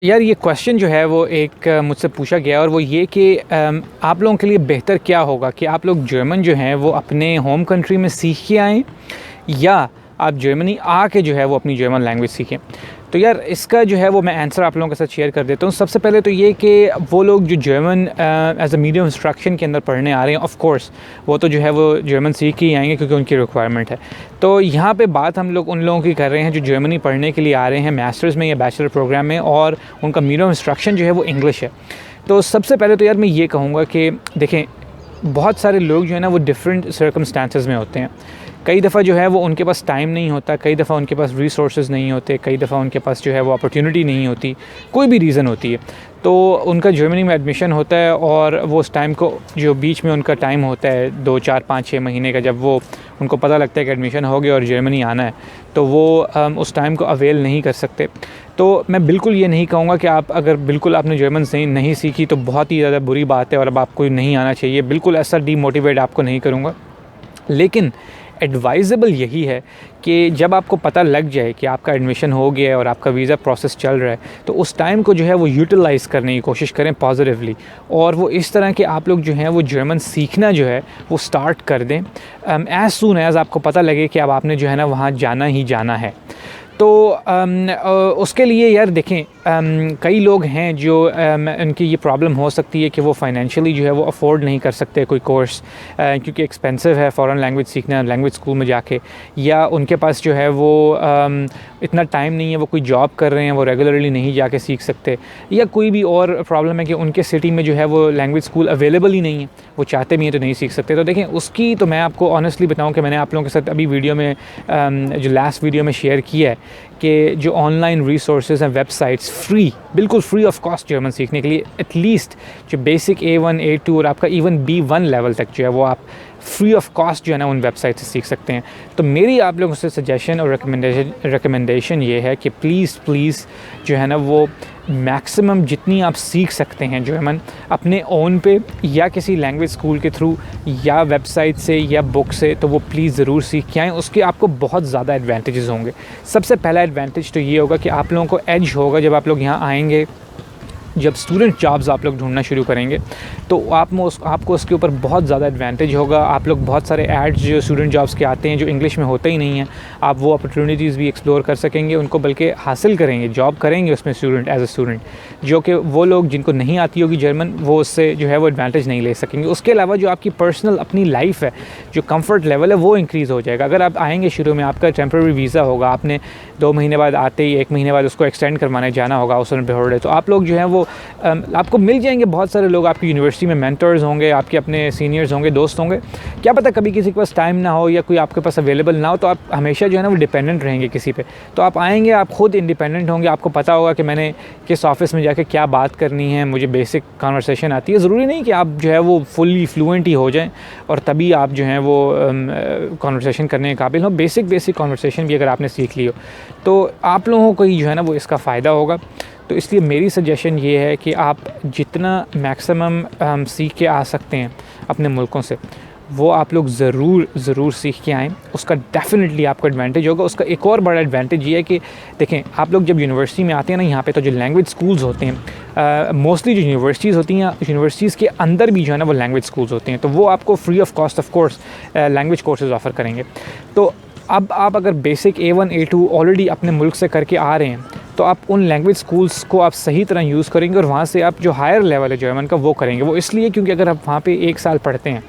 यार ये क्वेश्चन जो है वो एक मुझसे पूछा गया और वो ये कि आप लोगों के लिए बेहतर क्या होगा कि आप लोग जर्मन जो है वो अपने होम कंट्री में सीख के आएँ या आप जर्मनी आके जो है वो अपनी जर्मन लैंग्वेज सीखें। तो यार इसका जो है वो मैं आंसर आप लोगों के साथ शेयर कर देता हूँ। सबसे पहले तो ये कि वो लोग जो German as a medium instruction के अंदर पढ़ने आ रहे हैं, ऑफ़ कोर्स वो तो जो है वो जर्मन सीख के ही आएंगे क्योंकि उनकी रिक्वायरमेंट है। तो यहाँ पे बात हम लोग उन लोगों की कर रहे हैं जो जर्मनी पढ़ने के लिए आ रहे हैं मास्टर्स में या बैचलर प्रोग्राम में, और उनका मीडियम इंस्ट्रक्शन जो है वो इंग्लिश है। तो सबसे पहले तो यार मैं ये कहूँगा कि देखें, बहुत सारे लोग जो है ना वो डिफरेंट सर्कमस्टांसेस में होते हैं। कई दफ़ा जो है वो उनके पास टाइम नहीं होता, कई दफ़ा उनके पास रिसोर्सेज नहीं होते, कई दफ़ा उनके पास जो है वो अपॉर्चुनिटी नहीं होती, कोई भी रीज़न होती है। तो उनका जर्मनी में एडमिशन होता है और वो उस टाइम को जो बीच में उनका टाइम होता है 2, 4, 5, 6 महीने का, जब वो उनको पता लगता है कि एडमिशन हो गया और जर्मनी आना है, तो वो उस टाइम को अवेल नहीं कर सकते। तो मैं बिल्कुल ये नहीं कहूँगा कि आप अगर बिल्कुल आपने जर्मन से नहीं सीखी तो बहुत ही ज़्यादा बुरी बात है और अब आपको नहीं आना चाहिए, बिल्कुल ऐसा डीमोटिवेट आपको नहीं करूँगा। लेकिन एडवाइजेबल यही है कि जब आपको पता लग जाए कि आपका एडमिशन हो गया है और आपका वीज़ा प्रोसेस चल रहा है, तो उस टाइम को जो है वो यूटिलाइज़ करने की कोशिश करें पॉजिटिवली, और वो इस तरह के आप लोग जो हैं वो जर्मन सीखना जो है वो स्टार्ट कर दें एज़ सून एज़ आपको पता लगे कि अब आपने जो है ना वहाँ जाना ही जाना है। तो उसके लिए यार देखें, कई लोग हैं जो उनकी ये प्रॉब्लम हो सकती है कि वो फाइनेंशियली जो है वो अफोर्ड नहीं कर सकते कोई कोर्स, क्योंकि एक्सपेंसिव है फ़ॉरेन लैंग्वेज सीखना लैंग्वेज स्कूल में जाके, या उनके पास जो है वो इतना टाइम नहीं है, वो कोई जॉब कर रहे हैं, वो रेगुलरली नहीं जाके सीख सकते, या कोई भी और प्रॉब्लम है कि उनके सिटी में जो है वो लैंग्वेज स्कूल अवेलेबल ही नहीं है, वो चाहते भी हैं तो नहीं सीख सकते। तो देखें, उसकी तो मैं आपको ऑनेस्टली बताऊँ कि मैंने आप लोगों के साथ अभी वीडियो में जो लास्ट वीडियो में शेयर किया है कि जो ऑनलाइन रिसोर्सेज हैं, वेबसाइट्स फ्री, बिल्कुल फ्री ऑफ कॉस्ट जर्मन सीखने के लिए, एटलीस्ट जो बेसिक A1 A2 और आपका इवन B1 लेवल तक जो है वो आप फ्री ऑफ कॉस्ट जो है ना उन वेबसाइट से सीख सकते हैं। तो मेरी आप लोगों से सजेशन और रिकमेंडेशन ये है कि प्लीज़ जो है ना वो मैक्सिमम जितनी आप सीख सकते हैं जर्मन अपने ओन पे या किसी लैंग्वेज स्कूल के थ्रू या वेबसाइट से या बुक से, तो वो प्लीज़ ज़रूर सीख के आएँ। उसके आपको बहुत ज़्यादा एडवांटेजेस होंगे। सबसे पहला एडवांटेज तो ये होगा कि आप लोगों को एज होगा जब आप लोग यहाँ आएंगे, जब स्टूडेंट जॉब्स आप लोग ढूंढना शुरू करेंगे तो आपको उसके ऊपर बहुत ज़्यादा एडवांटेज होगा। आप लोग बहुत सारे एड्स जो स्टूडेंट जॉब्स के आते हैं जो इंग्लिश में होते ही नहीं हैं, आप वो अपॉर्चुनिटीज़ भी एक्सप्लोर कर सकेंगे, उनको बल्कि हासिल करेंगे, जॉब करेंगे उसमें स्टूडेंट एज अ स्टूडेंट, जो कि वो लोग जिनको नहीं आती होगी जर्मन वो उससे जो है वो एडवांटेज नहीं ले सकेंगे। उसके अलावा जो आपकी पर्सनल अपनी लाइफ है, जो कम्फर्ट लेवल है वो इंक्रीज़ हो जाएगा। अगर आप आएँगे शुरू में आपका टेम्प्रेरी वीज़ा होगा, आपने 2 महीने बाद आते ही 1 महीने बाद उसको एक्सटेंड करवाने जाना होगा उस पे हो रहे, तो आप लोग जो हैं वो आपको मिल जाएंगे बहुत सारे लोग, आपकी यूनिवर्सिटी में मेंटर्स होंगे, आपके अपने सीनियर्स होंगे, दोस्त होंगे। क्या पता कभी किसी के पास टाइम ना हो या कोई आपके पास अवेलेबल ना हो, तो आप हमेशा जो है ना वो डिपेंडेंट रहेंगे किसी पे। तो आप आएंगे, आप खुद इंडिपेंडेंट होंगे, आपको पता होगा कि मैंने किस ऑफिस में जाके क्या बात करनी है, मुझे बेसिक कॉन्वर्सेशन आती है। ज़रूरी नहीं कि आप जो है वो फुल्ली फ्लुएंट ही हो जाएँ और तभी आप जो हैं वो कॉन्वर्सेशन करने के काबिल हो। बेसिक कॉन्वर्सेशन भी अगर आपने सीख ली हो तो आप लोगों को ही जो है ना वो इसका फ़ायदा होगा। तो इसलिए मेरी सजेशन ये है कि आप जितना मैक्सिमम सीख के आ सकते हैं अपने मुल्कों से, वो आप लोग ज़रूर सीख के आएँ। उसका डेफिनेटली आपको एडवांटेज होगा। उसका एक और बड़ा एडवांटेज ये है कि देखें, आप लोग जब यूनिवर्सिटी में आते हैं ना यहाँ पे, तो जो लैंग्वेज स्कूल्स होते हैं, मोस्टली जो यूनिवर्सिटीज़ होती हैं, यूनिवर्सिटीज़ के अंदर भी जो है ना वो लैंग्वेज स्कूल्स होते हैं, तो वो आपको free of cost of course language courses offer करेंगे। तो अब आप अगर बेसिक A1 A2 ऑलरेडी अपने मुल्क से करके आ रहे हैं, तो आप उन लैंग्वेज स्कूल्स को आप सही तरह यूज़ करेंगे और वहाँ से आप जो हायर लेवल है जर्मन का वो करेंगे। वो इसलिए क्योंकि अगर आप वहाँ पे 1 साल पढ़ते हैं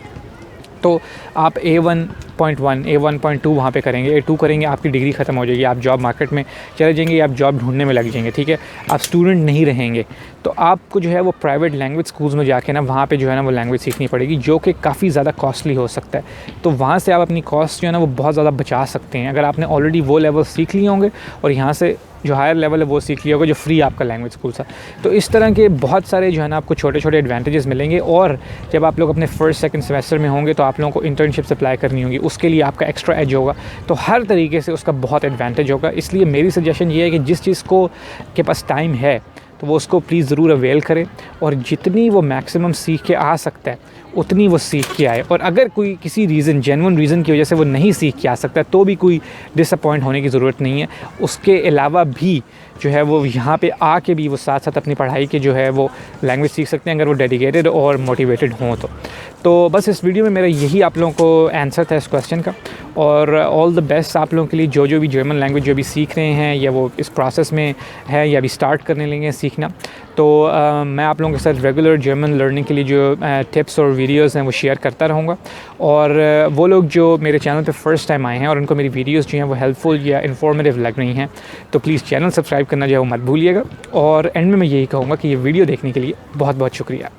तो आप A1.1 A1.2 वहाँ पे करेंगे, A2 करेंगे, आपकी डिग्री ख़त्म हो जाएगी, आप जॉब मार्केट में चले जाएंगे, आप जॉब ढूंढने में लग जाएंगे, ठीक है, आप स्टूडेंट नहीं रहेंगे। तो आपको जो है वो प्राइवेट लैंग्वेज स्कूल्स में जाके ना वहाँ पे जो है ना वो लैंग्वेज सीखनी पड़ेगी, जो कि काफ़ी ज़्यादा कॉस्टली हो सकता है। तो वहाँ से आप अपनी कॉस्ट जो है ना वो बहुत ज़्यादा बचा सकते हैं अगर आपने ऑलरेडी वो लेवल सीख लिए होंगे और यहाँ से जो हायर लेवल है वो सीख लिया होगा जो फ्री आपका लैंग्वेज स्कूल था। तो इस तरह के बहुत सारे जो है ना आपको छोटे छोटे एडवांटेजेस मिलेंगे। और जब आप लोग अपने फर्स्ट सेकंड सेमेस्टर में होंगे तो आप लोगों को इंटर्नशिप्स अप्लाई करनी होगी, उसके लिए आपका एक्स्ट्रा एज होगा। तो हर तरीके से उसका बहुत एडवांटेज होगा। इसलिए मेरी सजेशन ये है कि जिस चीज़ को के पास टाइम है तो वो उसको प्लीज़ ज़रूर अवेल करें और जितनी वो मैक्सिमम सीख के आ सकता है उतनी वो सीख के आए। और अगर कोई किसी रीज़न, जेन्युइन रीज़न की वजह से वो नहीं सीख के आ सकता तो भी कोई डिसअपॉइंट होने की ज़रूरत नहीं है। उसके अलावा भी जो है वो यहाँ पे आके भी वो साथ साथ अपनी पढ़ाई के जो है वो लैंग्वेज सीख सकते हैं, अगर वो डेडिकेटेड और मोटिवेटेड हों तो बस इस वीडियो में मेरा यही आप लोगों को आंसर था इस क्वेश्चन का। और ऑल द बेस्ट आप लोगों के लिए, जो भी जर्मन लैंग्वेज जो भी सीख रहे हैं या वो इस प्रोसेस में है या अभी स्टार्ट करने लेंगे सीखना। तो मैं आप लोगों के साथ रेगुलर जर्मन लर्निंग के लिए जो टिप्स और वीडियोस हैं वो शेयर करता रहूँगा। और वो लोग जो मेरे चैनल पे फ़र्स्ट टाइम आए हैं और उनको मेरी वीडियोस जो हैं वो हेल्पफुल या इन्फॉर्मेटिव लग रही हैं तो प्लीज़ चैनल सब्सक्राइब करना जो है वो मत भूलिएगा। और एंड में मैं यही कहूँगा कि ये वीडियो देखने के लिए बहुत बहुत शुक्रिया।